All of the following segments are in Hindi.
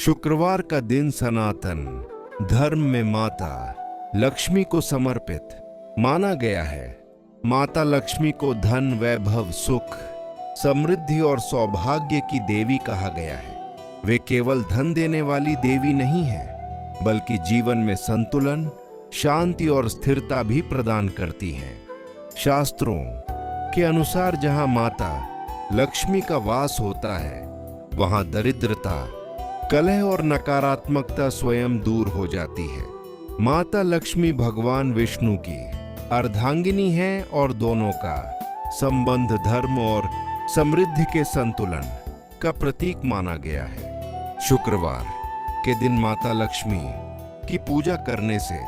शुक्रवार का दिन सनातन धर्म में माता लक्ष्मी को समर्पित माना गया है। माता लक्ष्मी को धन, वैभव, सुख, समृद्धि और सौभाग्य की देवी कहा गया है। वे केवल धन देने वाली देवी नहीं है, बल्कि जीवन में संतुलन, शांति और स्थिरता भी प्रदान करती हैं। शास्त्रों के अनुसार जहां माता लक्ष्मी का वास होता है, वहां दरिद्रता, कलह और नकारात्मकता स्वयं दूर हो जाती है। माता लक्ष्मी भगवान विष्णु की अर्धांगिनी है और दोनों का संबंध धर्म और समृद्धि के संतुलन का प्रतीक माना गया है। शुक्रवार के दिन माता लक्ष्मी की पूजा करने से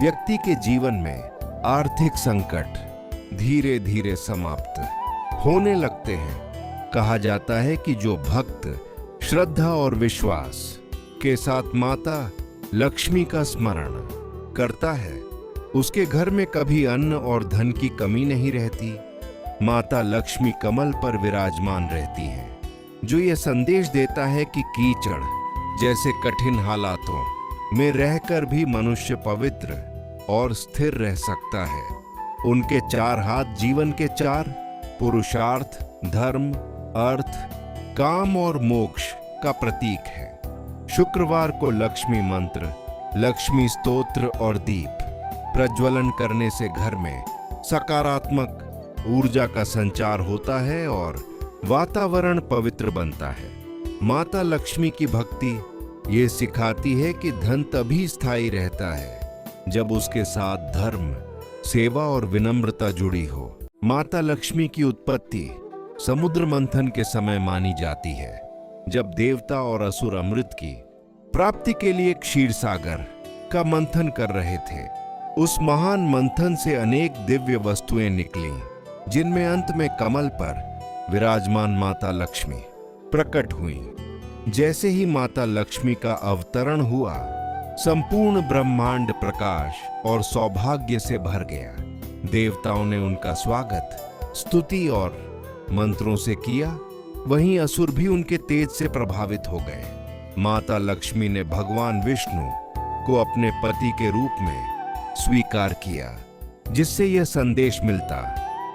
व्यक्ति के जीवन में आर्थिक संकट धीरे धीरे समाप्त होने लगते हैं। कहा जाता है कि जो भक्त श्रद्धा और विश्वास के साथ माता लक्ष्मी का स्मरण करता है, उसके घर में कभी अन्न और धन की कमी नहीं रहती। माता लक्ष्मी कमल पर विराजमान रहती हैं, जो यह संदेश देता है कि कीचड़ जैसे कठिन हालातों में रहकर भी मनुष्य पवित्र और स्थिर रह सकता है। उनके चार हाथ जीवन के चार पुरुषार्थ, धर्म, अर्थ, काम और मोक्ष का प्रतीक है। शुक्रवार को लक्ष्मी मंत्र, लक्ष्मी स्तोत्र और दीप प्रज्वलन करने से घर में सकारात्मक ऊर्जा का संचार होता है और वातावरण पवित्र बनता है। माता लक्ष्मी की भक्ति ये सिखाती है कि धन तभी स्थायी रहता है जब उसके साथ धर्म, सेवा और विनम्रता जुड़ी हो। माता लक्ष्मी की उत्पत्ति समुद्र मंथन के समय मानी जाती है, जब देवता और असुर अमृत की प्राप्ति के लिए क्षीर सागर का मंथन कर रहे थे। उस महान मंथन से अनेक दिव्य वस्तुएं निकलीं, जिनमें अंत में कमल पर विराजमान माता लक्ष्मी प्रकट हुईं। जैसे ही माता लक्ष्मी का अवतरण हुआ, संपूर्ण ब्रह्मांड प्रकाश और सौभाग्य से भर गया। देवताओं ने उनका स्वागत स्तुति और मंत्रों से किया, वहीं असुर भी उनके तेज से प्रभावित हो गए। माता लक्ष्मी ने भगवान विष्णु को अपने पति के रूप में स्वीकार किया, जिससे यह संदेश मिलता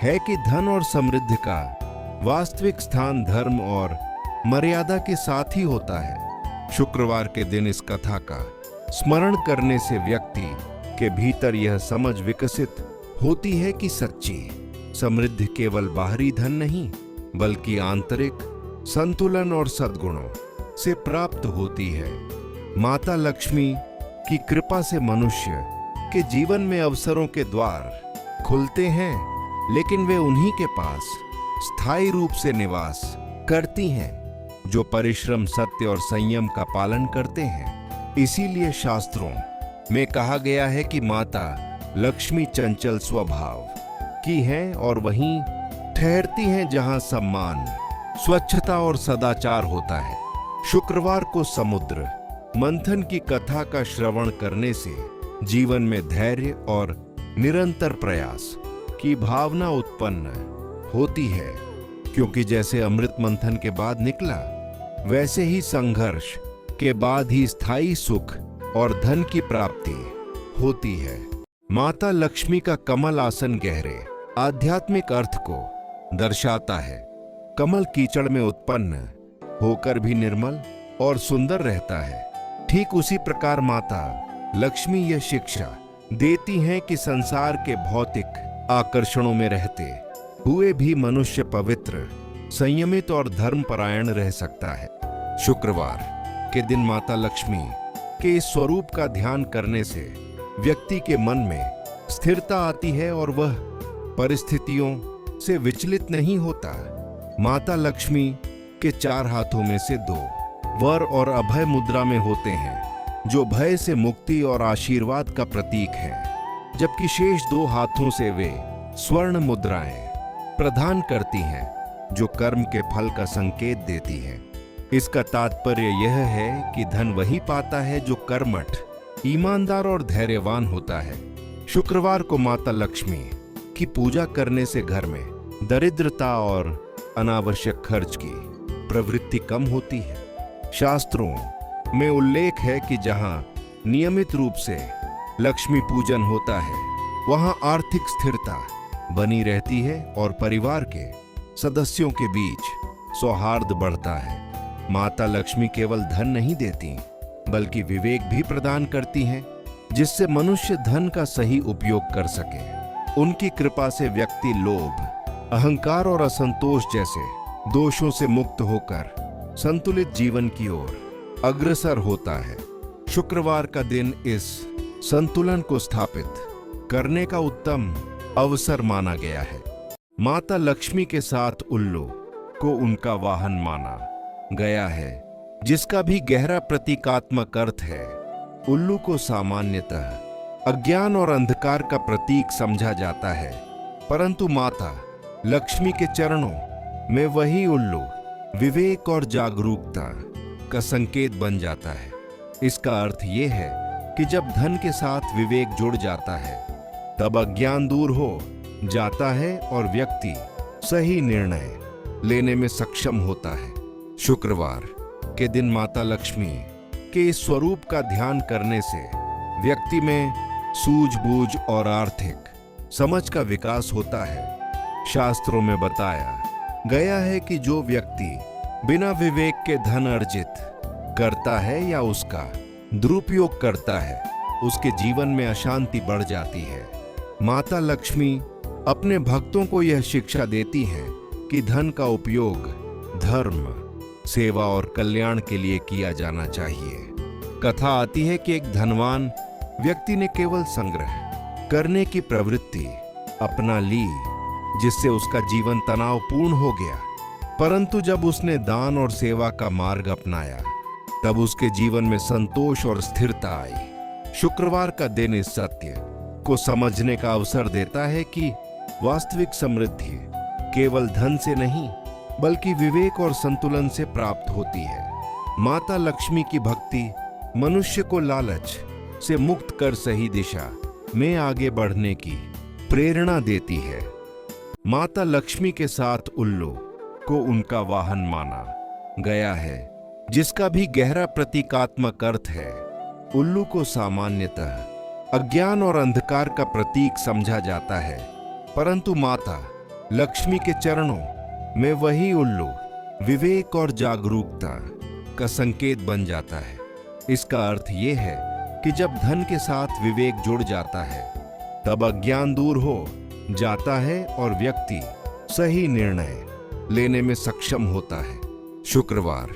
है कि धन और समृद्धि का वास्तविक स्थान धर्म और मर्यादा के साथ ही होता है। शुक्रवार के दिन इस कथा का स्मरण करने से व्यक्ति के भीतर यह समझ विकसित होती है कि सच्ची समृद्धि केवल बाहरी धन नहीं, बल्कि आंतरिक संतुलन और सद्गुणों से प्राप्त होती है। माता लक्ष्मी की कृपा से मनुष्य के जीवन में अवसरों के द्वार खुलते हैं, लेकिन वे उन्हीं के पास स्थायी रूप से निवास करती हैं जो परिश्रम, सत्य और संयम का पालन करते हैं। इसीलिए शास्त्रों में कहा गया है कि माता लक्ष्मी चंचल स्वभाव की हैं और वहीं ठहरती हैं जहां सम्मान, स्वच्छता और सदाचार होता है। शुक्रवार को समुद्र मंथन की कथा का श्रवण करने से जीवन में धैर्य और निरंतर प्रयास की भावना उत्पन्न होती है, क्योंकि जैसे अमृत मंथन के बाद निकला, वैसे ही संघर्ष के बाद ही स्थायी सुख और धन की प्राप्ति होती है। माता लक्ष्मी का कमल आसन गहरे आध्यात्मिक अर्थ को दर्शाता है। कमल कीचड़ में उत्पन्न होकर भी निर्मल और सुंदर रहता है। ठीक उसी प्रकार माता लक्ष्मी यह शिक्षा देती हैं कि संसार के भौतिक आकर्षणों में रहते हुए भी मनुष्य पवित्र, संयमित और धर्मपरायण रह सकता है। शुक्रवार के दिन माता लक्ष्मी के इस स्वरूप का ध्यान करने से व्यक्ति के मन में स्थिरता आती है और वह परिस्थितियों से विचलित नहीं होता। माता लक्ष्मी के चार हाथों में से दो वर और अभय मुद्रा में होते हैं, जो भय से मुक्ति और आशीर्वाद का प्रतीक है, जबकि शेष दो हाथों से वे स्वर्ण मुद्राएं प्रदान करती हैं, जो कर्म के फल का संकेत देती हैं। इसका तात्पर्य यह है कि धन वही पाता है जो कर्मठ, ईमानदार और धैर्यवान होता है। शुक्रवार को माता लक्ष्मी की पूजा करने से घर में दरिद्रता और अनावश्यक खर्च की प्रवृत्ति कम होती है। शास्त्रों में उल्लेख है कि जहां नियमित रूप से लक्ष्मी पूजन होता है वहां आर्थिक स्थिरता बनी रहती है और परिवार के सदस्यों के बीच सौहार्द बढ़ता है। माता लक्ष्मी केवल धन नहीं देती बल्कि विवेक भी प्रदान करती हैं, जिससे मनुष्य धन का सही उपयोग कर सके। उनकी कृपा से व्यक्ति लोभ, अहंकार और असंतोष जैसे दोषों से मुक्त होकर संतुलित जीवन की ओर अग्रसर होता है। शुक्रवार का दिन इस संतुलन को स्थापित करने का उत्तम अवसर माना गया है। माता लक्ष्मी के साथ उल्लू को उनका वाहन माना गया है, जिसका भी गहरा प्रतीकात्मक अर्थ है। उल्लू को सामान्यतः अज्ञान और अंधकार का प्रतीक समझा जाता है, परंतु माता लक्ष्मी के चरणों में वही उल्लू विवेक और जागरूकता का संकेत बन जाता है। इसका अर्थ यह है कि जब धन के साथ विवेक जुड़ जाता है तब अज्ञान दूर हो जाता है और व्यक्ति सही निर्णय लेने में सक्षम होता है। शुक्रवार के दिन माता लक्ष्मी के इस स्वरूप का ध्यान करने से व्यक्ति में सूझबूझ और आर्थिक समझ का विकास होता है। शास्त्रों में बताया गया है कि जो व्यक्ति बिना विवेक के धन अर्जित करता है या उसका दुरुपयोग करता है, उसके जीवन में अशांति बढ़ जाती है। माता लक्ष्मी अपने भक्तों को यह शिक्षा देती हैं कि धन का उपयोग धर्म, सेवा और कल्याण के लिए किया जाना चाहिए। कथा आती है कि एक धनवान व्यक्ति ने केवल संग्रह करने की प्रवृत्ति अपना ली, जिससे उसका जीवन तनावपूर्ण हो गया। परंतु जब उसने दान और सेवा का मार्ग अपनाया तब उसके जीवन में संतोष और स्थिरता आई। शुक्रवार का दिन इस सत्य को समझने का अवसर देता है कि वास्तविक समृद्धि केवल धन से नहीं बल्कि विवेक और संतुलन से प्राप्त होती है। माता लक्ष्मी की भक्ति मनुष्य को लालच से मुक्त कर सही दिशा में आगे बढ़ने की प्रेरणा देती है। माता लक्ष्मी के साथ उल्लू को उनका वाहन माना गया है, जिसका भी गहरा प्रतीकात्मक अर्थ है। उल्लू को सामान्यतः अज्ञान और अंधकार का प्रतीक समझा जाता है, परंतु माता लक्ष्मी के चरणों में वही उल्लू विवेक और जागरूकता का संकेत बन जाता है। इसका अर्थ यह है कि जब धन के साथ विवेक जुड़ जाता है तब अज्ञान दूर हो जाता है और व्यक्ति सही निर्णय लेने में सक्षम होता है। शुक्रवार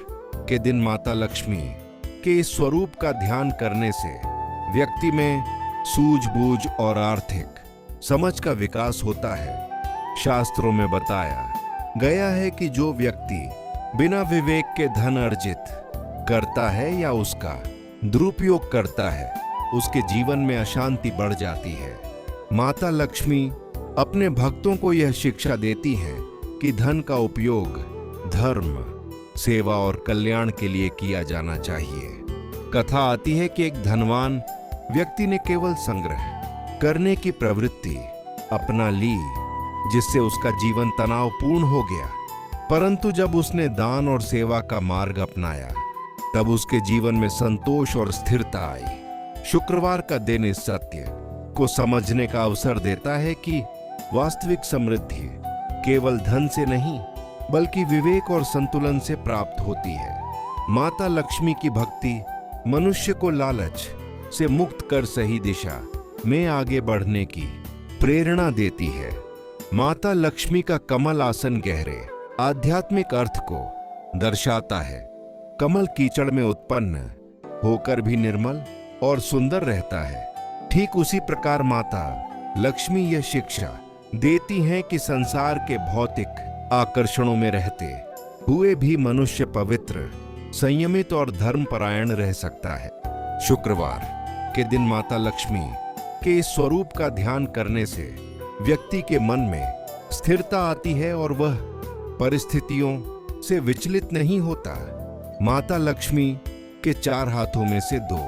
के दिन माता लक्ष्मी के इस स्वरूप का ध्यान करने से व्यक्ति में सूझबूझ और आर्थिक समझ का विकास होता है। शास्त्रों में बताया गया है कि जो व्यक्ति बिना विवेक के धन अर्जित करता है या उसका दुरुपयोग करता है, उसके जीवन में अशांति बढ़ जाती है। माता लक्ष्मी अपने भक्तों को यह शिक्षा देती हैं कि धन का उपयोग धर्म, सेवा और कल्याण के लिए किया जाना चाहिए। कथा आती है कि एक धनवान व्यक्ति ने केवल संग्रह करने की प्रवृत्ति अपना ली, जिससे उसका जीवन तनावपूर्ण हो गया। परंतु जब उसने दान और सेवा का मार्ग अपनाया तब उसके जीवन में संतोष और स्थिरता आई। शुक्रवार का दिन इस सत्य को समझने का अवसर देता है कि वास्तविक समृद्धि केवल धन से नहीं बल्कि विवेक और संतुलन से प्राप्त होती है। माता लक्ष्मी की भक्ति मनुष्य को लालच से मुक्त कर सही दिशा में आगे बढ़ने की प्रेरणा देती है। माता लक्ष्मी का कमल आसन गहरे आध्यात्मिक अर्थ को दर्शाता है। कमल कीचड़ में उत्पन्न होकर भी निर्मल और सुंदर रहता है। ठीक उसी प्रकार माता लक्ष्मी यह शिक्षा देती हैं कि संसार के भौतिक आकर्षणों में रहते हुए भी मनुष्य पवित्र, संयमित और धर्मपरायण रह सकता है। शुक्रवार के दिन माता लक्ष्मी के इस स्वरूप का ध्यान करने से व्यक्ति के मन में स्थिरता आती है और वह परिस्थितियों से विचलित नहीं होता। माता लक्ष्मी के 4 हाथों में से 2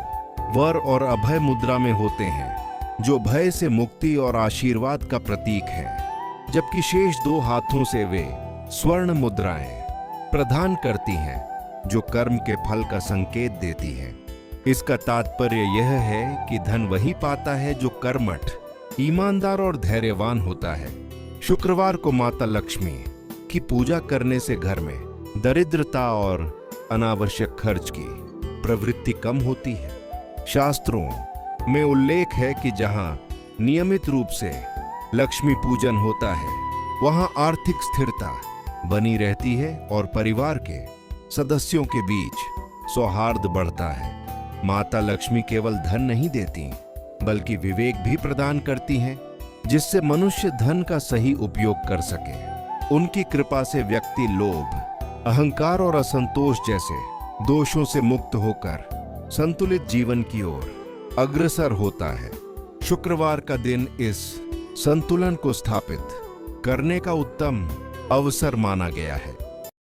वर और अभय मुद्रा में होते हैं, जो भय से मुक्ति और आशीर्वाद का प्रतीक है, जबकि शेष 2 हाथों से वे स्वर्ण मुद्राएं प्रदान करती हैं, जो कर्म के फल का संकेत देती है। इसका तात्पर्य यह है कि धन वही पाता है जो कर्मठ, ईमानदार और धैर्यवान होता है। शुक्रवार को माता लक्ष्मी की पूजा करने से घर में दरिद्रता और अनावश्यक खर्च की प्रवृत्ति कम होती है। शास्त्रों में उल्लेख है कि जहां नियमित रूप से लक्ष्मी पूजन होता है वहां आर्थिक स्थिरता बनी रहती है और परिवार के सदस्यों के बीच सौहार्द बढ़ता है। माता लक्ष्मी केवल धन नहीं देती बल्कि विवेक भी प्रदान करती हैं, जिससे मनुष्य धन का सही उपयोग कर सके। उनकी कृपा से व्यक्ति लोभ, अहंकार और असंतोष जैसे दोषों से मुक्त होकर संतुलित जीवन की ओर अग्रसर होता है। शुक्रवार का दिन इस संतुलन को स्थापित करने का उत्तम अवसर माना गया है।